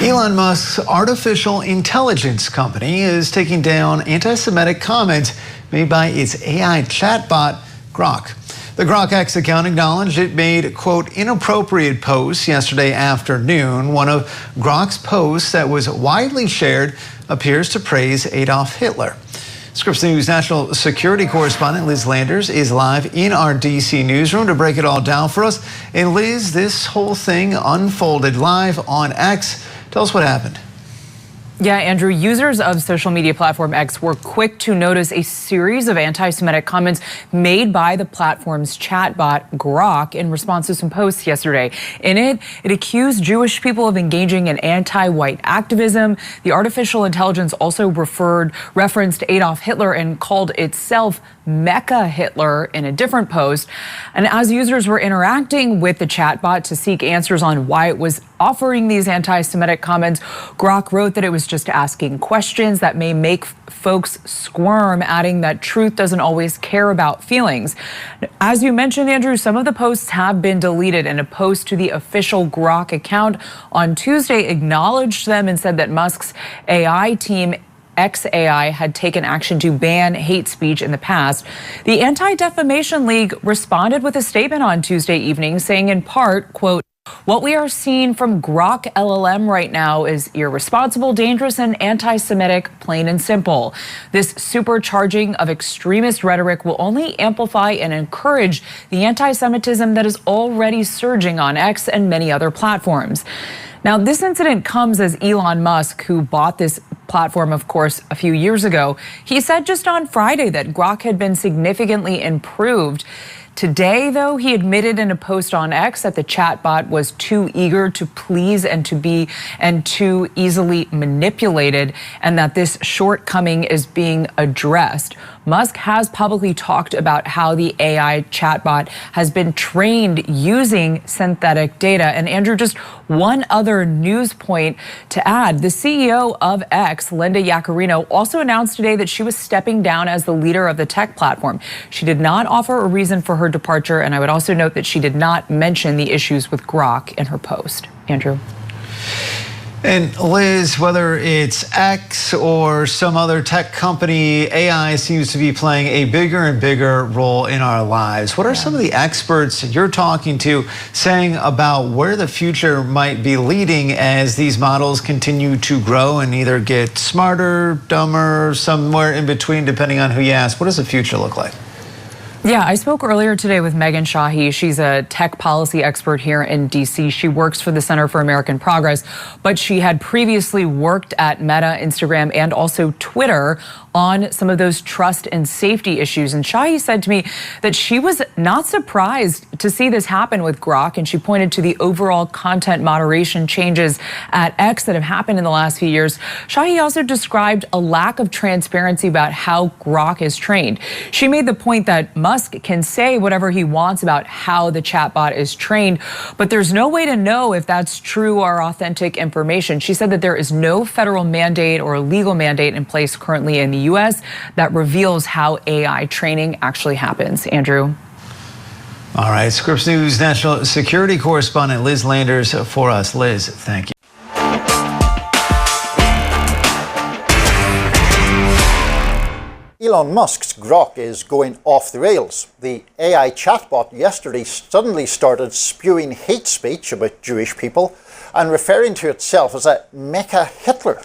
Elon Musk's artificial intelligence company is taking down anti-Semitic comments made by its AI chatbot, Grok. The Grok X account acknowledged it made, quote, inappropriate posts yesterday afternoon. One of Grok's posts that was widely shared appears to praise Adolf Hitler. Scripps News national security correspondent Liz Landers is live in our DC newsroom to break it all down for us. And Liz, this whole thing unfolded live on X. Tell us what happened. Yeah, Andrew, users of social media platform X were quick to notice a series of anti-Semitic comments made by the platform's chatbot, Grok, in response to some posts yesterday. In it accused Jewish people of engaging in anti-white activism. The artificial intelligence also referenced Adolf Hitler and called itself Mecca Hitler in a different post. And as users were interacting with the chatbot to seek answers on why it was offering these anti-Semitic comments, Grok wrote that it was just asking questions that may make folks squirm, adding that truth doesn't always care about feelings. As you mentioned, Andrew, some of the posts have been deleted, and a post to the official Grok account on Tuesday acknowledged them and said that Musk's AI team XAI had taken action to ban hate speech in the past. The Anti-Defamation League responded with a statement on Tuesday evening saying in part, quote, "What we are seeing from Grok LLM right now is irresponsible, dangerous, and anti-Semitic, plain and simple. This supercharging of extremist rhetoric will only amplify and encourage the anti-Semitism that is already surging on X and many other platforms." Now, this incident comes as Elon Musk, who bought this platform, of course, a few years ago, he said just on Friday that Grok had been significantly improved. Today, though, he admitted in a post on X that the chatbot was too eager to please and too easily manipulated, and that this shortcoming is being addressed. Musk has publicly talked about how the AI chatbot has been trained using synthetic data. And Andrew, just one other news point to add, the CEO of X, Linda Yaccarino, also announced today that she was stepping down as the leader of the tech platform. She did not offer a reason for her departure, and I would also note that she did not mention the issues with Grok in her post. Andrew. And Liz, whether it's X or some other tech company, AI seems to be playing a bigger and bigger role in our lives. What are some of the experts you're talking to saying about where the future might be leading as these models continue to grow and either get smarter, dumber, somewhere in between, depending on who you ask? What does the future look like? Yeah, I spoke earlier today with Megan Shahi. She's a tech policy expert here in DC. She works for the Center for American Progress, but she had previously worked at Meta, Instagram, and also Twitter on some of those trust and safety issues. And Shahi said to me that she was not surprised to see this happen with Grok, and she pointed to the overall content moderation changes at X that have happened in the last few years. Shahi also described a lack of transparency about how Grok is trained. She made the point that Musk can say whatever he wants about how the chatbot is trained, but there's no way to know if that's true or authentic information. She said that there is no federal mandate or legal mandate in place currently in the U.S. that reveals how AI training actually happens. Andrew. All right, Scripps News national security correspondent Liz Landers for us. Liz, thank you. Elon Musk's Grok is going off the rails. The AI chatbot yesterday suddenly started spewing hate speech about Jewish people and referring to itself as a Mecca Hitler.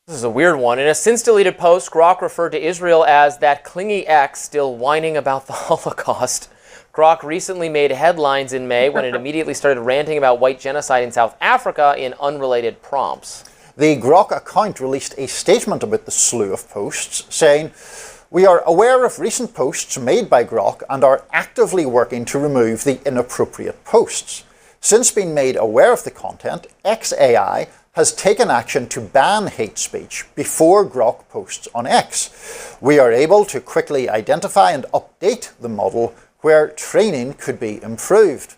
This is a weird one. In a since-deleted post, Grok referred to Israel as that clingy ex still whining about the Holocaust. Grok recently made headlines in May when it immediately started ranting about white genocide in South Africa in unrelated prompts. The Grok account released a statement about the slew of posts, saying, "We are aware of recent posts made by Grok and are actively working to remove the inappropriate posts. Since being made aware of the content, XAI has taken action to ban hate speech before Grok posts on X. We are able to quickly identify and update the model where training could be improved."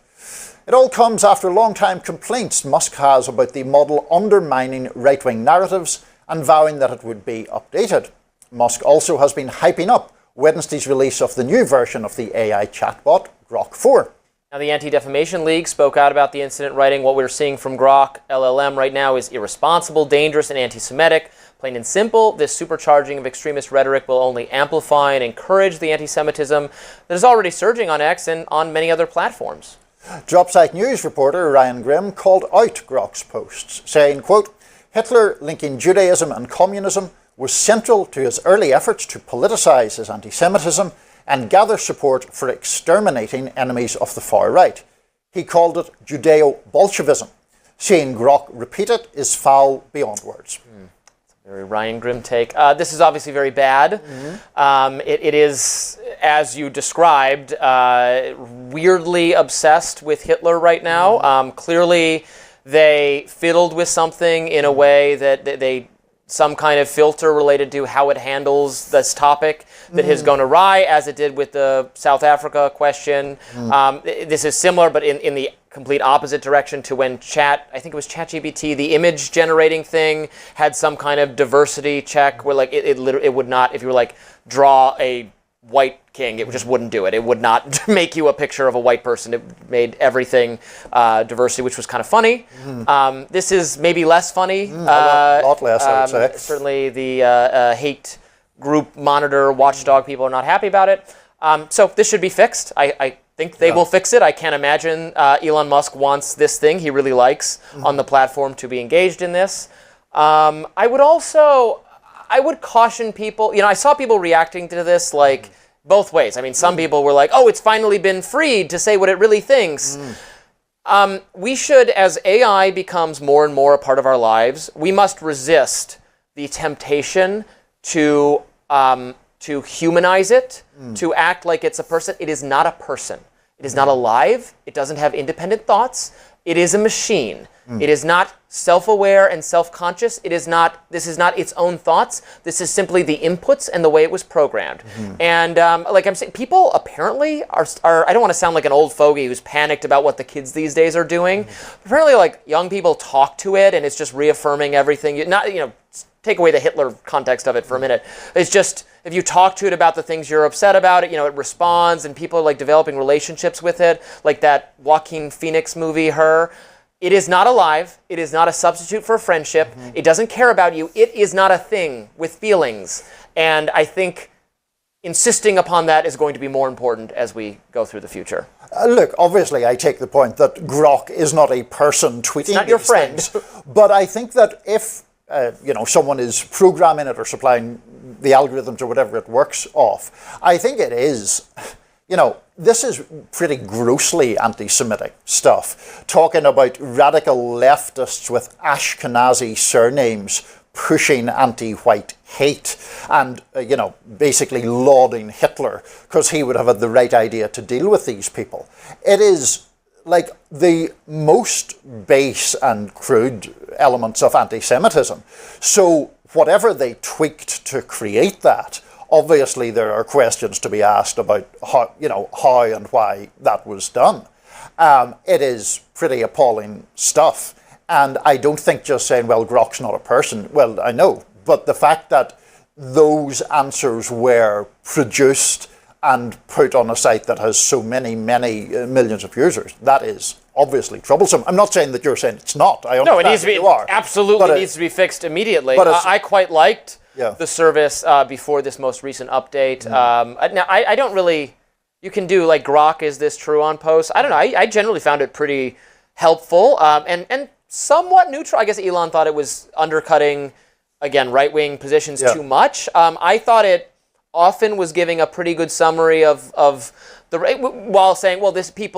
It all comes after long-time complaints Musk has about the model undermining right-wing narratives and vowing that it would be updated. Musk also has been hyping up Wednesday's release of the new version of the AI chatbot, Grok 4. Now, the Anti-Defamation League spoke out about the incident, writing, "What we're seeing from Grok LLM right now is irresponsible, dangerous, and anti-Semitic. Plain and simple, this supercharging of extremist rhetoric will only amplify and encourage the anti-Semitism that is already surging on X and on many other platforms." Dropsite News reporter Ryan Grimm called out Grok's posts, saying, quote, "Hitler linking Judaism and communism was central to his early efforts to politicize his anti-Semitism and gather support for exterminating enemies of the far right. He called it Judeo-Bolshevism. Seeing Grok repeat it is foul beyond words." Very Ryan Grimm take. This is obviously very bad. It is, as you described, weirdly obsessed with Hitler right now. Clearly, they fiddled with something in a way that they some kind of filter related to how it handles this topic that has gone awry, as it did with the South Africa question. This is similar, but in the complete opposite direction to when I think it was ChatGPT, the image generating thing, had some kind of diversity check where like it would not, if you were like draw a white king, it just wouldn't do it. It would not make you a picture of a white person. It made everything diversity, which was kind of funny. This is maybe less funny. A lot less, I would say. Certainly the hate group monitor, watchdog people are not happy about it. So this should be fixed. I think they will fix it. I can't imagine Elon Musk wants this thing he really likes on the platform to be engaged in this. I would caution people, I saw people reacting to this like both ways. I mean, some people were like, oh, it's finally been freed to say what it really thinks. We should, as AI becomes more and more a part of our lives, we must resist the temptation to humanize it, to act like it's a person. It is not a person. It is not alive. It doesn't have independent thoughts. It is a machine. It is not self-aware and self-conscious. This is not its own thoughts. This is simply the inputs and the way it was programmed. And like I'm saying, people apparently are, I don't want to sound like an old fogey who's panicked about what the kids these days are doing. Apparently, like, young people talk to it and it's just reaffirming everything. Take away the Hitler context of it for a minute. It's just, if you talk to it about the things you're upset about, it responds, and people are like developing relationships with it, like that Joaquin Phoenix movie, Her. It is not alive. It is not a substitute for a friendship. It doesn't care about you. It is not a thing with feelings. And I think insisting upon that is going to be more important as we go through the future. Look, obviously I take the point that Grok is not a person tweeting It's not your friend. things, but I think that if someone is programming it or supplying the algorithms or whatever it works off, I think it is, this is pretty grossly anti-Semitic stuff. Talking about radical leftists with Ashkenazi surnames pushing anti-white hate and, basically lauding Hitler because he would have had the right idea to deal with these people. It is like the most base and crude elements of anti-Semitism. So whatever they tweaked to create that, obviously there are questions to be asked about how and why that was done. It is pretty appalling stuff. And I don't think just saying, well, Grok's not a person, well, I know, but the fact that those answers were produced and put on a site that has so many millions of users, that is obviously troublesome. I'm not saying that you're saying it's not. I understand. No, it needs to be, you are. Absolutely needs to be fixed immediately. I quite liked the service before this most recent update. Now, I don't really, you can do like Grok, is this true on posts? I don't know. I generally found it pretty helpful and somewhat neutral. I guess Elon thought it was undercutting, again, right-wing positions too much. I thought it often was giving a pretty good summary of the, while saying, well,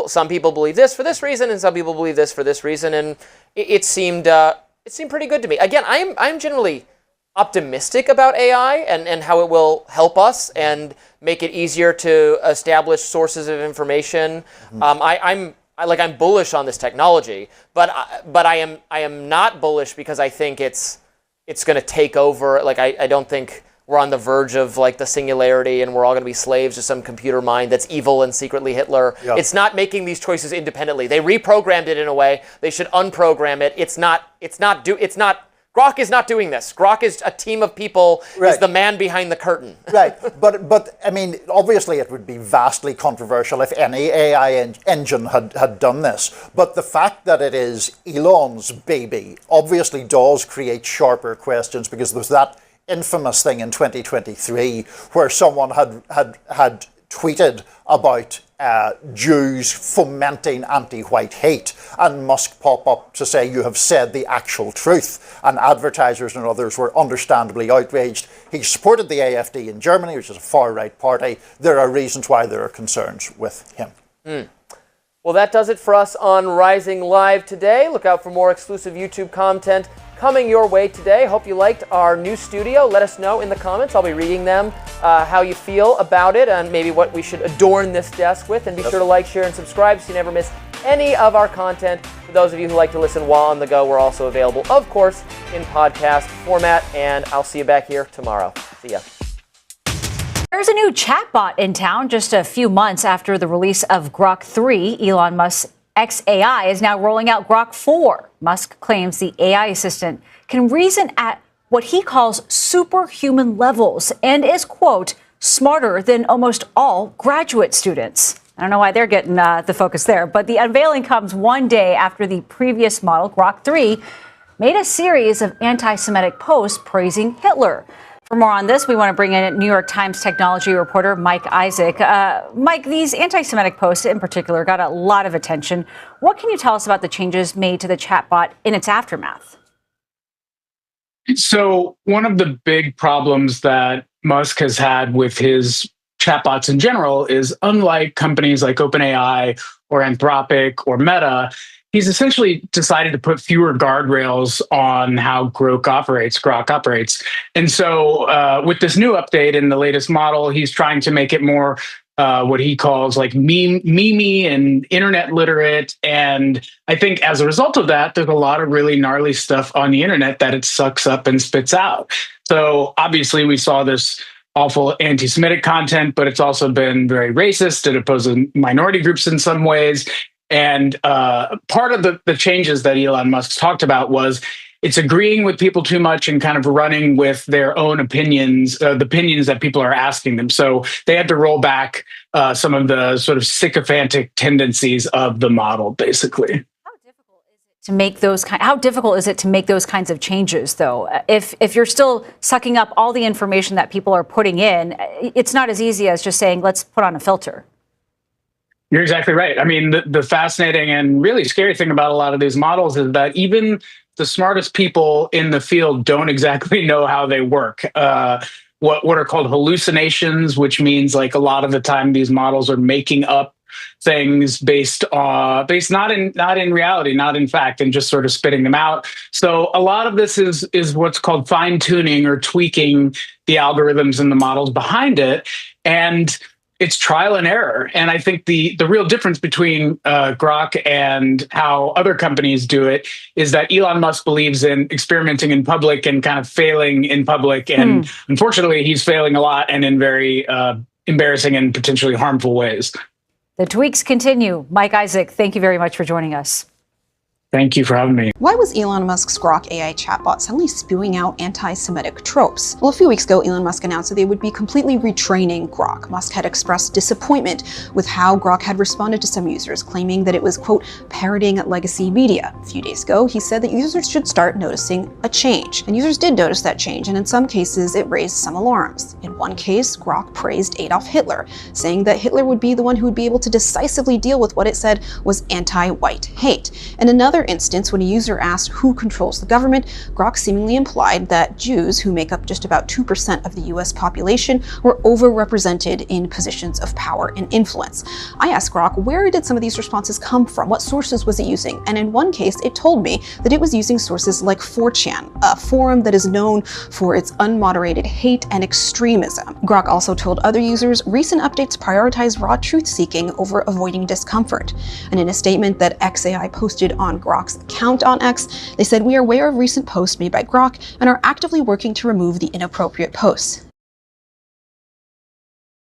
some people believe this for this reason, and some people believe this for this reason, and it seemed pretty good to me. Again, I'm generally optimistic about AI and how it will help us and make it easier to establish sources of information. I'm bullish on this technology, but I am not bullish because I think it's going to take over. Like I don't think we're on the verge of like the singularity and we're all going to be slaves to some computer mind that's evil and secretly Hitler. Yep. It's not making these choices independently. They reprogrammed it in a way. They should unprogram it. Grok Grok is not doing this. Grok is a team of people, Right. is the man behind the curtain. Right, but I mean, obviously it would be vastly controversial if any AI engine had done this. But the fact that it is Elon's baby obviously does create sharper questions, because there was that infamous thing in 2023 where someone had tweeted about Jews fomenting anti-white hate, and Musk pop up to say, "You have said the actual truth," and advertisers and others were understandably outraged. He supported the AfD in Germany, which is a far-right party. There are reasons why there are concerns with him. Well, that does it for us on Rising Live today. Look out for more exclusive YouTube content coming your way today. Hope you liked our new studio. Let us know in the comments. I'll be reading them, how you feel about it, and maybe what we should adorn this desk with. And be sure to like, share, and subscribe so you never miss any of our content. For those of you who like to listen while on the go, we're also available, of course, in podcast format. And I'll see you back here tomorrow. See ya. There's a new chatbot in town just a few months after the release of Grok 3. Elon Musk's XAI is now rolling out Grok 4. Musk claims the AI assistant can reason at what he calls superhuman levels and is, quote, smarter than almost all graduate students. I don't know why they're getting the focus there, but the unveiling comes one day after the previous model, Grok 3, made a series of anti-Semitic posts praising Hitler. For more on this, we want to bring in New York Times technology reporter Mike Isaac. Mike, these anti-Semitic posts in particular got a lot of attention. What can you tell us about the changes made to the chatbot in its aftermath? So one of the big problems that Musk has had with his chatbots in general is, unlike companies like OpenAI or Anthropic or Meta, he's essentially decided to put fewer guardrails on how Grok operates. And so with this new update in the latest model, he's trying to make it more what he calls like memey and internet literate. And I think as a result of that, there's a lot of really gnarly stuff on the internet that it sucks up and spits out. So obviously we saw this awful anti-Semitic content, but it's also been very racist. It opposes minority groups in some ways. And part of the changes that Elon Musk talked about was it's agreeing with people too much and kind of running with their own opinions, the opinions that people are asking them. So they had to roll back some of the sort of sycophantic tendencies of the model, basically. How difficult is it to make those kinds of changes, though? If you're still sucking up all the information that people are putting in, it's not as easy as just saying, let's put on a filter. You're exactly right. I mean, the fascinating and really scary thing about a lot of these models is that even the smartest people in the field don't exactly know how they work. What are called hallucinations, which means like a lot of the time these models are making up things based not in reality, not in fact, and just sort of spitting them out. So a lot of this is what's called fine tuning or tweaking the algorithms and the models behind it. And it's trial and error. And I think the real difference between Grok and how other companies do it is that Elon Musk believes in experimenting in public and kind of failing in public. And unfortunately, he's failing a lot and in very embarrassing and potentially harmful ways. The tweaks continue. Mike Isaac, thank you very much for joining us. Thank you for having me. Why was Elon Musk's Grok AI chatbot suddenly spewing out anti-Semitic tropes? Well, a few weeks ago, Elon Musk announced that they would be completely retraining Grok. Musk had expressed disappointment with how Grok had responded to some users, claiming that it was, quote, parroting legacy media. A few days ago, he said that users should start noticing a change. And users did notice that change, and in some cases, it raised some alarms. In one case, Grok praised Adolf Hitler, saying that Hitler would be the one who would be able to decisively deal with what it said was anti-white hate. In another instance, when a user asked who controls the government, Grok seemingly implied that Jews, who make up just about 2% of the US population, were overrepresented in positions of power and influence. I asked Grok, where did some of these responses come from? What sources was it using? And in one case, it told me that it was using sources like 4chan, a forum that is known for its unmoderated hate and extremism. Grok also told other users recent updates prioritize raw truth-seeking over avoiding discomfort. And in a statement that XAI posted on Grok's account on X, they said, "We are aware of recent posts made by Grok and are actively working to remove the inappropriate posts."